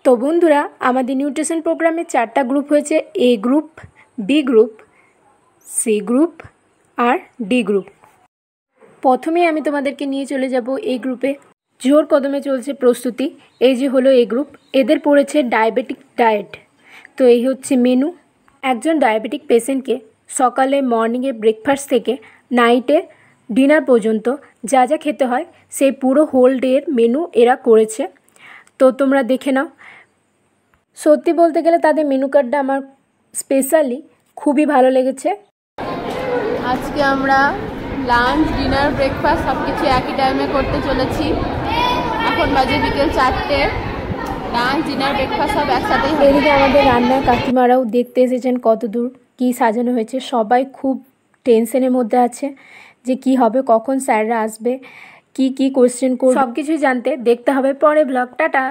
তো বন্ধুরা, আমাদের নিউট্রিশন প্রোগ্রামে 4টা গ্রুপ হয়েছে, A group, B group, C group আর ডি গ্রুপ। প্রথমেই আমি তোমাদেরকে নিয়ে চলে যাব এই গ্রুপে। জোর কদমে চলছে প্রস্তুতি। এই যে হলো এ গ্রুপ, এদের পড়েছে ডায়াবেটিক ডায়েট। তো এই হচ্ছে মেনু। একজন ডায়াবেটিক পেশেন্টকে সকালে মর্নিংয়ে ব্রেকফাস্ট থেকে নাইটে ডিনার পর্যন্ত যা যা খেতে হয় সেই পুরো হোল ডের মেনু এরা করেছে। তো তোমরা দেখে নাও। সত্যি বলতে গেলে তাদের মেনু কার্ডটা আমার স্পেশালি খুবই ভালো লেগেছে। আজকে আমরা লাঞ্চ, ডিনার, ব্রেকফাস্ট সব কিছু একই টাইমে করতে চলেছি। এখন বাজে বিকেল 4টে। লাঞ্চ, ডিনার, ব্রেকফাস্ট সব একসাথেই। এদিকে আমাদের রান্নার কাকিমারাও দেখতে এসেছেন কতদূর কী সাজানো হয়েছে। সবাই খুব টেনশনের মধ্যে আছে যে কি হবে, কখন স্যাররা আসবে, কি কোয়েশ্চেন করবে, সব কিছুই জানতে দেখতে হবে পরে ব্লগ। টাটা।